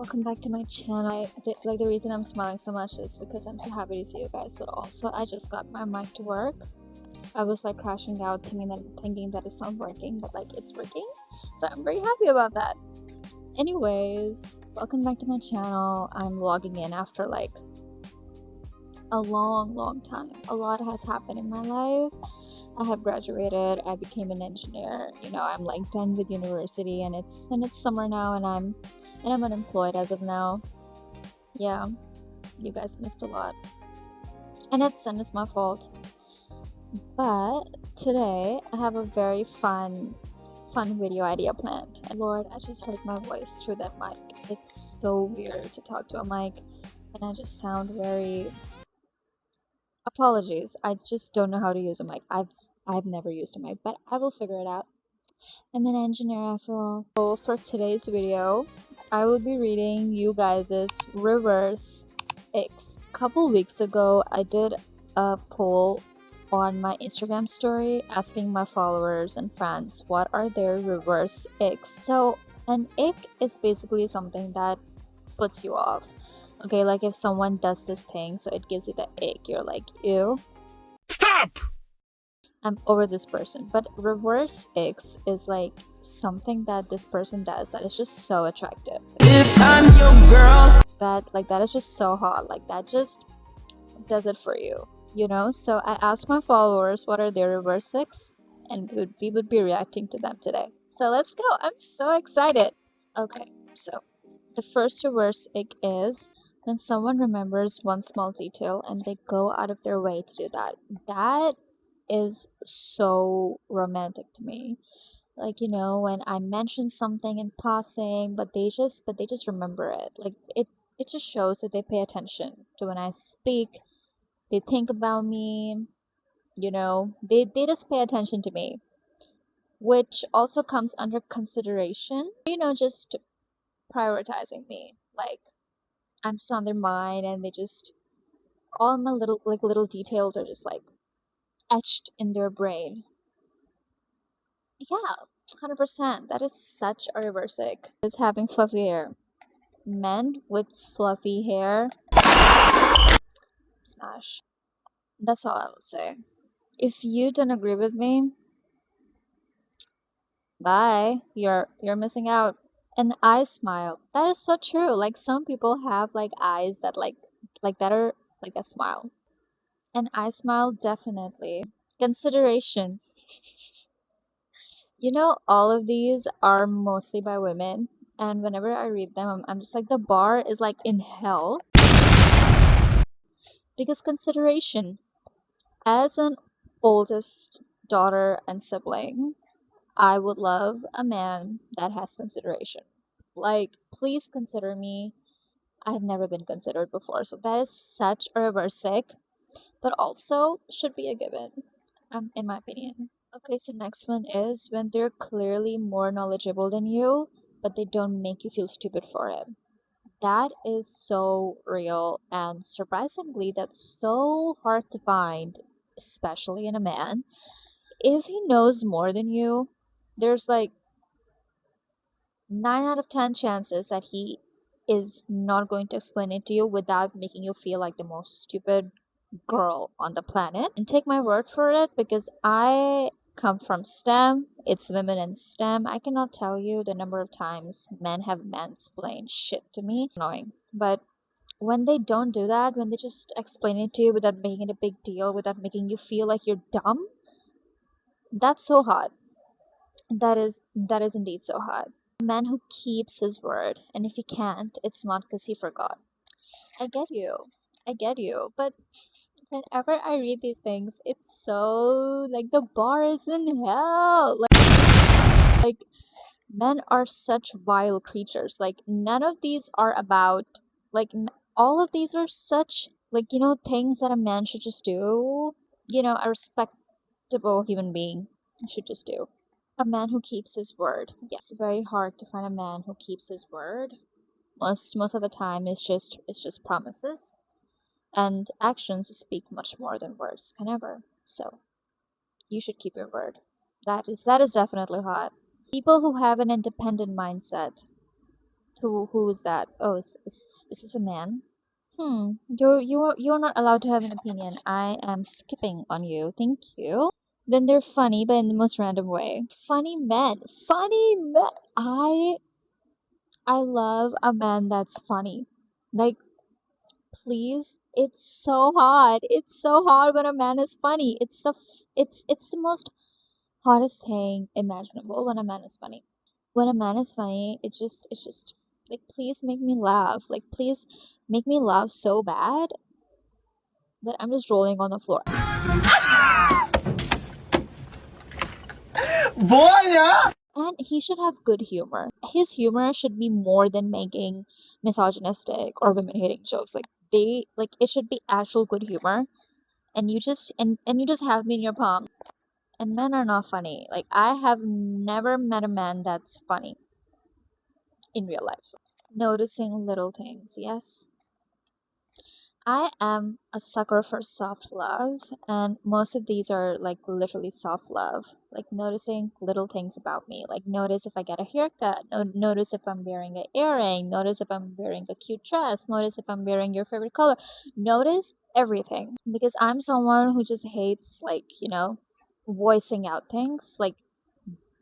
Welcome back to my channel. The reason I'm smiling so much is because I'm so happy to see you guys, but also I just got my mic to work. I was like crashing out thinking that it's not working, but like it's working, so I'm very happy about that. Anyways, welcome back to my channel. I'm logging in after like a long time. A lot has happened in my life. I have graduated. I became an engineer. I'm like done with university, and it's summer now, and I'm unemployed as of now. Yeah, you guys missed a lot, and it's my fault. But today I have a very fun video idea planned. And Lord, I just heard my voice through that mic. It's so weird to talk to a mic, and I just sound very. Apologies. I just don't know how to use a mic. I've never used a mic, but I will figure it out. I'm an engineer after all. So for today's video, I will be reading you guys' reverse icks. A couple weeks ago, I did a poll on my Instagram story asking my followers and friends what are their reverse icks. So an ick is basically something that puts you off. Okay, like if someone does this thing, so it gives you the ick, you're like, ew. Stop! I'm over this person. But reverse icks is like something that this person does that is just so attractive. If I'm your girl, that is just so hot. Like that just does it for you, So I asked my followers what are their reverse icks, and we would be reacting to them today. So let's go. I'm so excited. Okay, so the first reverse ick is when someone remembers one small detail and they go out of their way to do that. That is so romantic to me. Like, when I mention something in passing, but they just remember it. Like it just shows that they pay attention to when I speak. They think about me, they just pay attention to me, which also comes under consideration, just prioritizing me. Like I'm just on their mind, and they just all my little details are just like etched in their brain. Yeah, 100%. That is such a reverse ick. Is having fluffy hair. Men with fluffy hair, smash. That's all I would say. If you don't agree with me, bye. You're missing out. An eye smile. That is so true. Like some people have like eyes that like that are like a smile. An eye smile, definitely. Consideration. All of these are mostly by women, and whenever I read them, I'm just like, the bar is like in hell. Because consideration, as an oldest daughter and sibling, I would love a man that has consideration. Like, please consider me. I have never been considered before, so that is such a reverse ick, but also should be a given, in my opinion. Okay, so next one is when they're clearly more knowledgeable than you, but they don't make you feel stupid for it. That is so real, and surprisingly, that's so hard to find, especially in a man. If he knows more than you, there's like 9 out of 10 chances that he is not going to explain it to you without making you feel like the most stupid girl on the planet. And take my word for it, because I come from STEM. It's women in STEM. I cannot tell you the number of times men have mansplained shit to me. Annoying. But when they don't do that, when they just explain it to you without making it a big deal, without making you feel like you're dumb, that's so hot. That is indeed so hot. A man who keeps his word, and if he can't, it's not because he forgot. I get you. I get you. But whenever I read these things, it's so like the bar is in hell. Like men are such vile creatures. Like none of these are about all of these are such things that a man should just do. A respectable human being should just do. A man who keeps his word. Yes, very hard to find a man who keeps his word. Most of the time it's just promises, and actions speak much more than words can ever. So you should keep your word. That is definitely hot. People who have an independent mindset. Who is that? Oh, is this a man? You're not allowed to have an opinion. I am skipping on you. Thank you. Then they're funny, but in the most random way. Funny men. Funny men. I love a man that's funny. Like, please, it's so hard. It's so hard when a man is funny. It's the most hottest thing imaginable when a man is funny. When a man is funny, it's just like, please make me laugh. Like, please make me laugh so bad that I'm just rolling on the floor. Boy, yeah. And he should have good humor. His humor should be more than making misogynistic or women hating jokes. Like it should be actual good humor. And you just have me in your palm. And men are not funny. Like, I have never met a man that's funny in real life. Noticing little things, yes. I am a sucker for soft love, and most of these are like literally soft love. Like noticing little things about me. Like, notice if I get a haircut, notice if I'm wearing an earring, notice if I'm wearing a cute dress, notice if I'm wearing your favorite color. Notice everything. Because I'm someone who just hates, like, voicing out things, like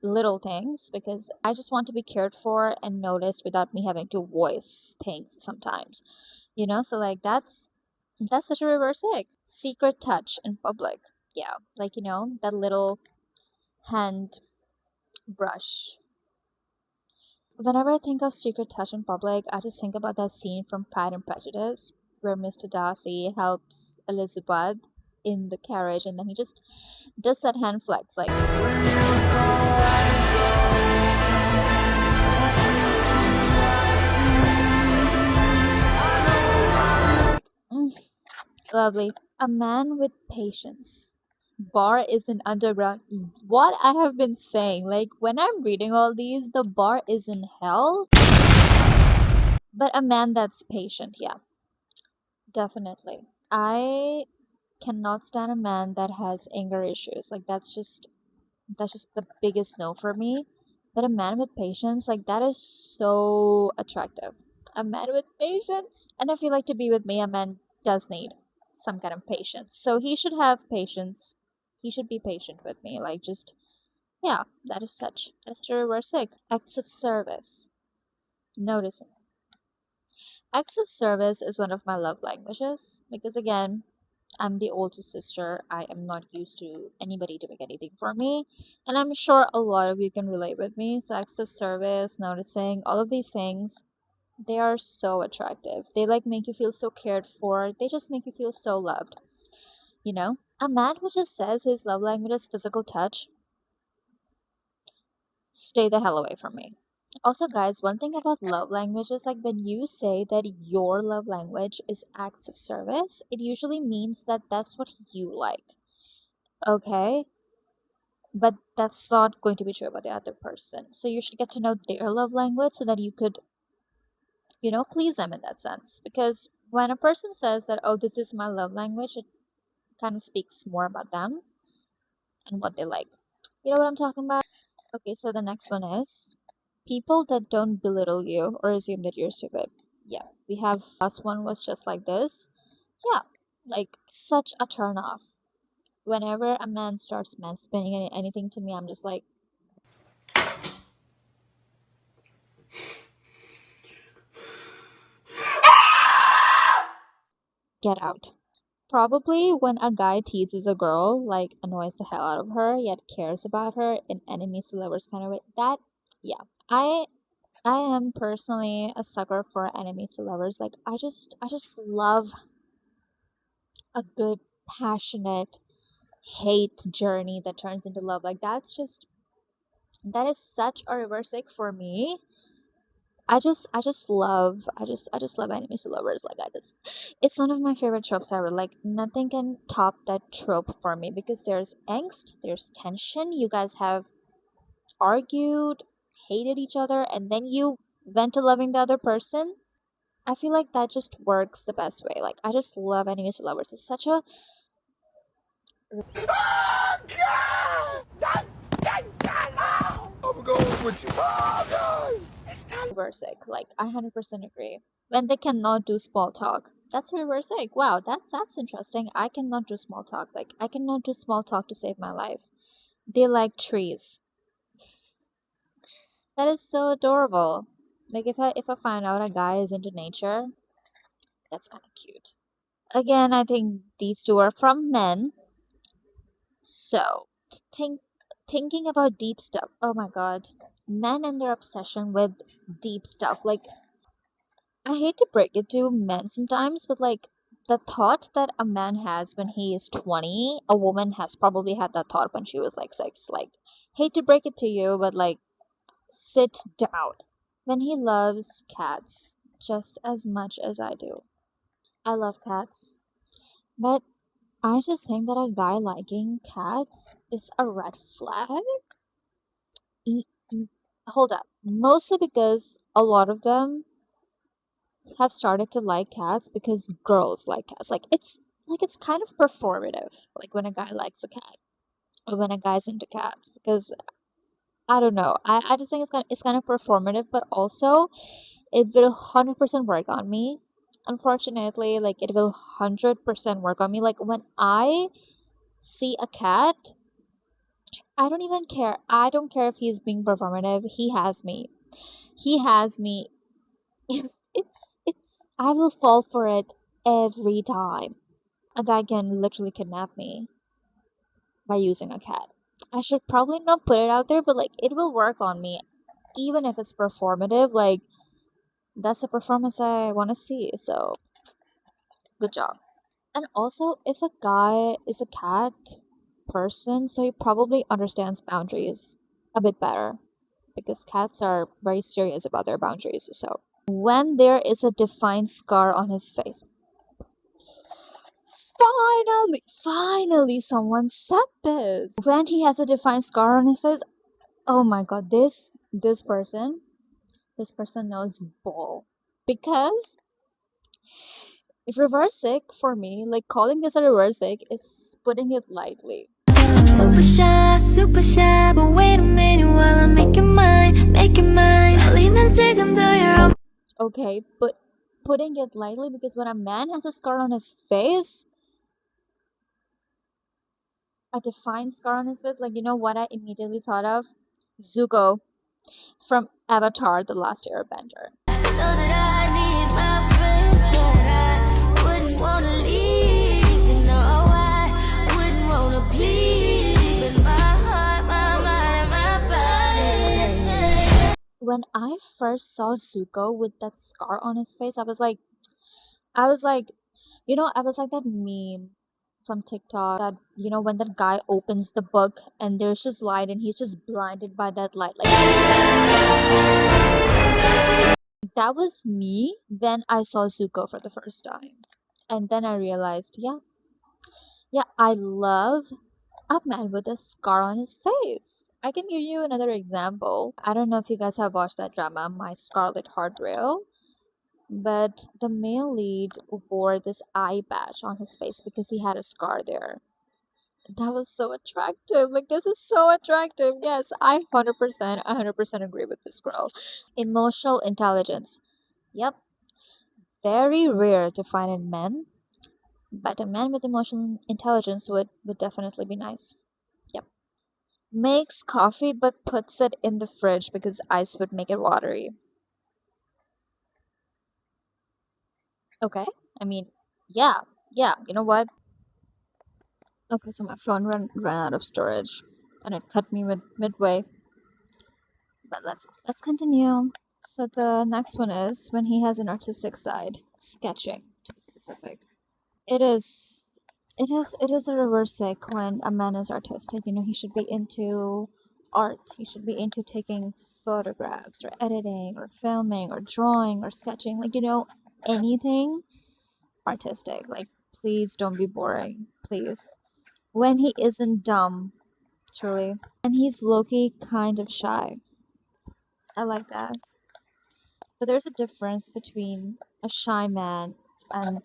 little things, because I just want to be cared for and noticed without me having to voice things sometimes. So like that's such a reverse ick. Secret touch in public. Yeah. Like, that little hand brush. Whenever I think of secret touch in public, I just think about that scene from Pride and Prejudice where Mr. Darcy helps Elizabeth in the carriage and then he just does that hand flex like mm, lovely. A man with patience. Bar is an underground. What I have been saying, like when I'm reading all these, the bar is in hell. But a man that's patient, yeah, definitely. I cannot stand a man that has anger issues. Like that's just the biggest no for me. But a man with patience, like that is so attractive. A man with patience. And I feel like to be with me, a man does need some kind of patience. So he should have patience. He should be patient with me. Like just yeah, that's a reverse sick. Acts of service. Noticing. Acts of service is one of my love languages because again, I'm the oldest sister. I am not used to anybody doing anything for me. And I'm sure a lot of you can relate with me. So acts of service, noticing, all of these things, they are so attractive. They like make you feel so cared for. They just make you feel so loved. A man who just says his love language is physical touch, stay the hell away from me. Also, guys, one thing about love language is like when you say that your love language is acts of service, it usually means that that's what you like. Okay? But that's not going to be true about the other person. So you should get to know their love language so that you could, please them in that sense. Because when a person says that, oh, this is my love language, it kind of speaks more about them and what they like. You know what I'm talking about? Okay, so the next one is people that don't belittle you or assume that you're stupid. Yeah, we have last one was just like this. Yeah, like such a turn off. Whenever a man starts mansplaining anything to me, I'm just like, get out. Probably when a guy teases a girl, like annoys the hell out of her, yet cares about her in enemies to lovers kind of way. That, yeah, I am personally a sucker for enemies to lovers. Like I just love a good, passionate hate journey that turns into love. Like that is such a reverse ick for me. I just love enemies to lovers. Like it's one of my favorite tropes ever. Like nothing can top that trope for me because there's angst, there's tension. You guys have argued, hated each other, and then you went to loving the other person. I feel like that just works the best way. Like I just love enemies to lovers. It's such a Oh, God! I'm going with you. Oh, God! reverse ick. Like, I 100% agree. When they cannot do small talk. That's a reverse ick. Wow, that's interesting. I cannot do small talk. Like, I cannot do small talk to save my life. They like trees. That is so adorable. Like, if I find out a guy is into nature, that's kind of cute. Again, I think these two are from men. So, think thinking about deep stuff. Oh my god. Men and their obsession with deep stuff. Like, I hate to break it to men sometimes, but like the thought that a man has when he is 20, a woman has probably had that thought when she was like 6. Like, hate to break it to you, but like, sit down. When he loves cats just as much as I do. I love cats. But I just think that a guy liking cats is a red flag. N- Hold up. Mostly because a lot of them have started to like cats because girls like cats. It's kind of performative. Like when a guy likes a cat or when a guy's into cats because I don't know. I just think it's kind of performative, but also it will 100% work on me. Unfortunately, like it will 100% work on me. Like when I see a cat, I don't even care. I don't care if he's being performative. He has me. He has me. I will fall for it every time. A guy can literally kidnap me by using a cat. I should probably not put it out there, but like it will work on me, even if it's performative. Like that's a performance I want to see. So good job. And also, if a guy is a cat person, so he probably understands boundaries a bit better because cats are very serious about their boundaries. So when there is a defined scar on his face, finally, someone said this. When he has a defined scar on his face, oh my god, this person knows ball. Because if reverse sick for me, like calling this a reverse sick is putting it lightly. super shy, but wait a minute while I'm making mine. 달리는 지금도 you're on. Okay, but putting it lightly because when a man has a scar on his face, a defined scar on his face, like you know what I immediately thought of? Zuko from Avatar: The Last Airbender. Know that I need my friends, but I wouldn't wanna leave. You know I wouldn't wanna bleed. But my heart, my mind, and my body. When I first saw Zuko with that scar on his face, I was like that meme from TikTok that, when that guy opens the book and there's just light and he's just blinded by that light. Like, that was me. Then I saw Zuko for the first time. And then I realized, yeah, I love a man with a scar on his face. I can give you another example. I don't know if you guys have watched that drama, My Scarlet Heart Rail, but the male lead wore this eye patch on his face because he had a scar there. That was so attractive. Like, this is so attractive. Yes, I 100% agree with this girl. Emotional intelligence. Yep, very rare to find in men, but a man with emotional intelligence would definitely be nice. Yep. Makes coffee but puts it in the fridge because ice would make it watery. Okay. I mean, yeah, yeah. You know what? Okay, so my phone ran out of storage, and it cut me midway. But let's continue. So the next one is when he has an artistic side, sketching to be specific. It is, it is a reverse sick when a man is artistic. He should be into art. He should be into taking photographs or editing or filming or drawing or sketching. Like anything artistic. Like please don't be boring. Please. When he isn't dumb, truly. And he's low-key kind of shy. I like that. But there's a difference between a shy man and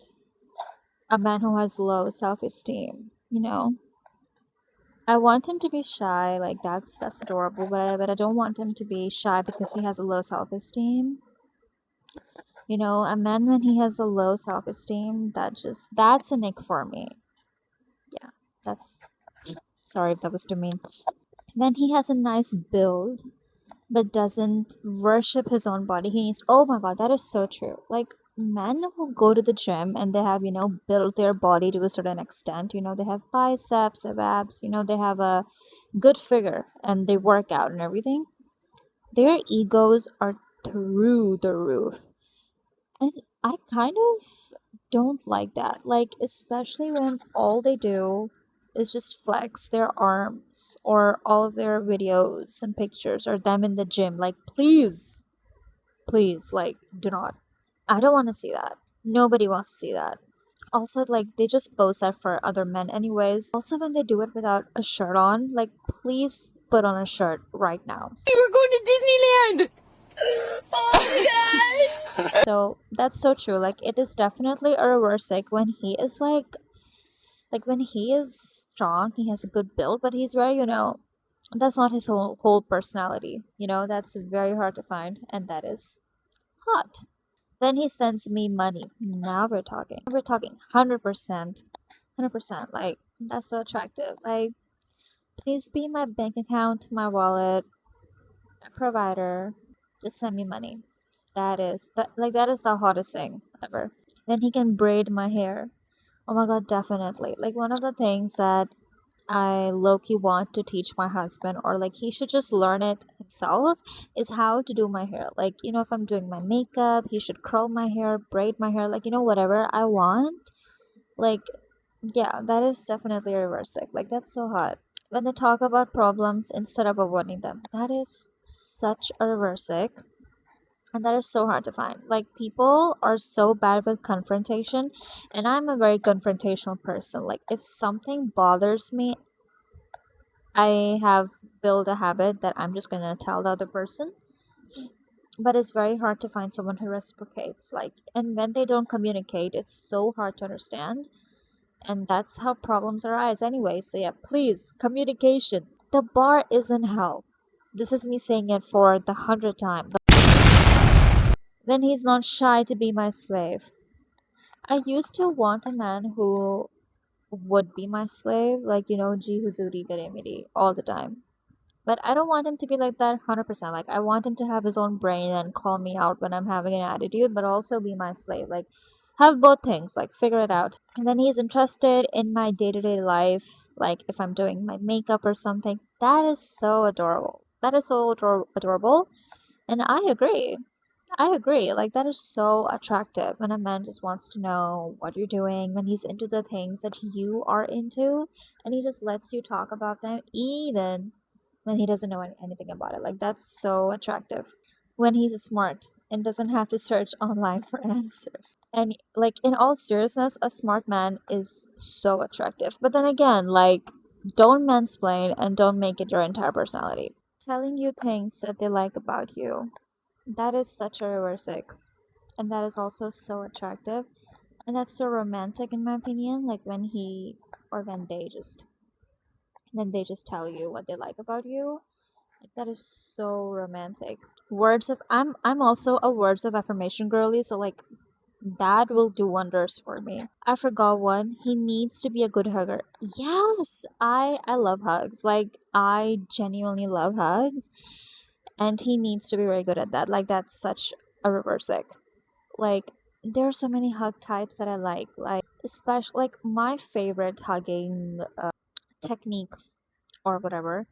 a man who has low self-esteem. I want him to be shy, like that's adorable, but I don't want him to be shy because he has a low self-esteem. You know, a man when he has a low self-esteem, that's a nick for me. Yeah, that's sorry if that was too mean. When he has a nice build but doesn't worship his own body, he needs. Oh my god, that is so true. Like men who go to the gym and they have, built their body to a certain extent. They have biceps, they have abs. They have a good figure and they work out and everything. Their egos are through the roof. And I kind of don't like that. Like, especially when all they do is just flex their arms, or all of their videos and pictures are them in the gym. Like, please, please, like, do not. I don't want to see that. Nobody wants to see that. Also, like, they just post that for other men, anyways. Also, when they do it without a shirt on, like, please put on a shirt right now. We're going to Disneyland! Oh my god! So that's so true. Like, it is definitely a reverse sick when he is like when he is strong, he has a good build, but he's very, that's not his whole personality. That's very hard to find, and that is hot. Then he sends me money. Now we're talking. We're talking 100%. 100%. Like, that's so attractive. Like, please be my bank account, my wallet, provider. Just send me money. That is the hottest thing ever. Then he can braid my hair. Oh my god, definitely. Like, one of the things that I low key want to teach my husband, or like he should just learn it himself, is how to do my hair. Like, if I'm doing my makeup, he should curl my hair, braid my hair, like, whatever I want. Like, yeah, that is definitely a reverse sick. Like, that's so hot. When they talk about problems instead of avoiding them, that is such a reverse sick. And that is so hard to find. Like, people are so bad with confrontation, and I'm a very confrontational person. Like, if something bothers me, I have built a habit that I'm just gonna tell the other person. But it's very hard to find someone who reciprocates. Like, and when they don't communicate, it's so hard to understand. And that's how problems arise anyway. So yeah, please, communication. The bar is in hell. This is me saying it for the 100th time. When he's not shy to be my slave. I used to want a man who would be my slave, like, Ji Huzuri Garemiri all the time. But I don't want him to be like that 100%. Like, I want him to have his own brain and call me out when I'm having an attitude, but also be my slave. Like, have both things, like, figure it out. And then he's interested in my day to day life, like, if I'm doing my makeup or something. That is so adorable. That is so adorable. And I agree. I agree. Like, that is so attractive when a man just wants to know what you're doing, when he's into the things that you are into, and he just lets you talk about them, even when he doesn't know anything about it. Like, that's so attractive. When he's smart and doesn't have to search online for answers. And, like, in all seriousness, a smart man is so attractive. But then again, like, don't mansplain and don't make it your entire personality. Telling you things that they like about you. That is such a reverse ick. And that is also so attractive. And that's so romantic in my opinion. Like, when he or when they just tell you what they like about you. Like, that is so romantic. Words of I'm also a words of affirmation girly, so like that will do wonders for me. I forgot one. He needs to be a good hugger. Yes, I love hugs. Like, I genuinely love hugs, and he needs to be very good at that. Like, that's such a reverse ick. Like, there are so many hug types that I like. Like, especially like my favorite hugging technique or whatever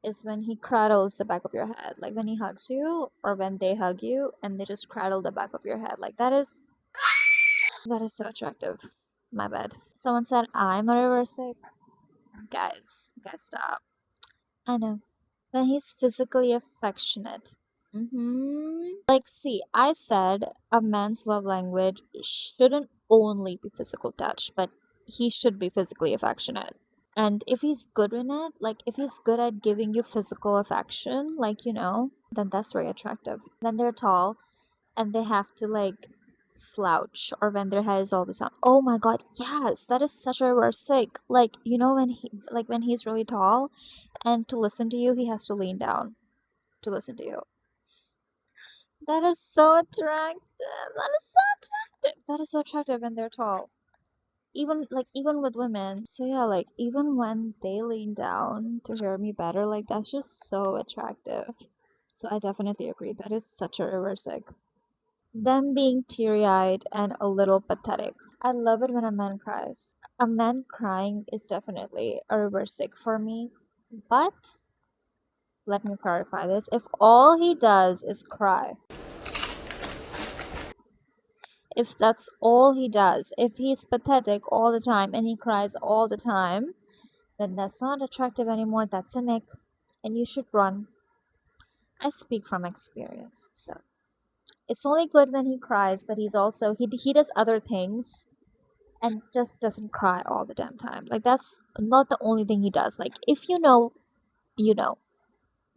is when he cradles the back of your head. Like, when he hugs you or when they hug you and they just cradle the back of your head. Like, that is so attractive. My bad. Someone said I'm a reverse sick. Guys, stop. I know. When he's physically affectionate. Like, see, I said a man's love language shouldn't only be physical touch, but he should be physically affectionate. And if he's good in it, like if he's good at giving you physical affection, like, then that's very attractive. Then they're tall and they have to, like, slouch or when their head is always down. Oh my god, yes, that is such a reverse sick. Like, you know, when he's really tall and to listen to you he has to lean down to listen to you. That is so attractive. That is so attractive. That is so attractive when they're tall. Even with women. So yeah, like even when they lean down to hear me better, like that's just so attractive. So I definitely agree. That is such a reverse sick. Them being teary eyed and a little pathetic. I love it when a man cries. A man crying is definitely a reverse sick for me. But let me clarify this. If all he does is cry, if that's all he does, if he's pathetic all the time and he cries all the time, then that's not attractive anymore. That's an ick, and you should run. I speak from experience. So it's only good when he cries, but he does other things and just doesn't cry all the damn time. Like that's not the only thing he does. Like if you know, you know.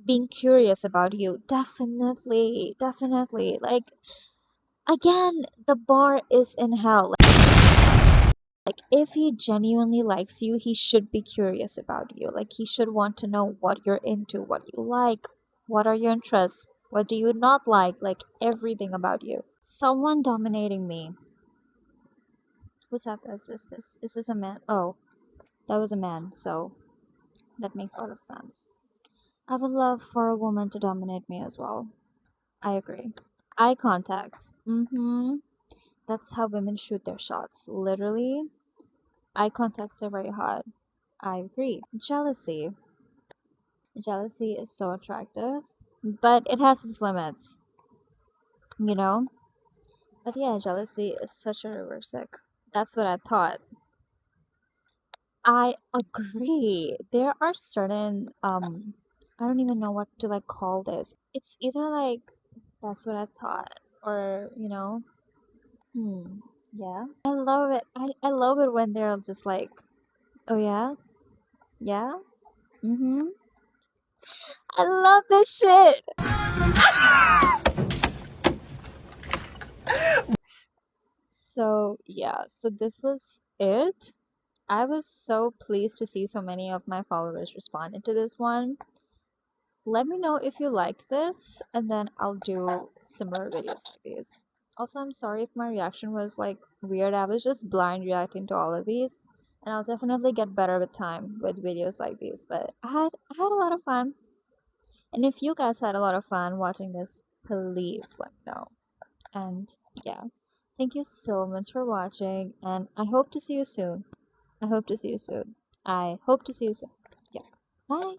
Being curious about you, definitely, definitely. Like again, the bar is in hell. Like if he genuinely likes you, he should be curious about you. Like he should want to know what you're into, what you like, what are your interests, what do you not like everything about you. Someone dominating me. Who's that? Is this a man? Oh, that was a man, so that makes a lot of sense. I would love for a woman to dominate me as well. I agree. Eye contact. Mm-hmm. That's how women shoot their shots. Literally, eye contacts are very hot. I agree. Jealousy. Jealousy is so attractive, but it has its limits, you know? But yeah, jealousy is such a reverse sick. That's what I thought. I agree. There are certain I don't even know what to like call this. It's either like that's what I thought or, hmm, yeah. I love it. I love it when they're just like, "Oh yeah? Yeah? Mhm." I love this shit. So, yeah. So this was it. I was so pleased to see so many of my followers responded to this one. Let me know if you liked this, and then I'll do similar videos like these. Also, I'm sorry if my reaction was like weird. I was just blind reacting to all of these, and I'll definitely get better with time with videos like these. But I had a lot of fun, and if you guys had a lot of fun watching this, please let me know. And yeah, thank you so much for watching, and I hope to see you soon. I hope to see you soon. I hope to see you soon. Yeah. Bye.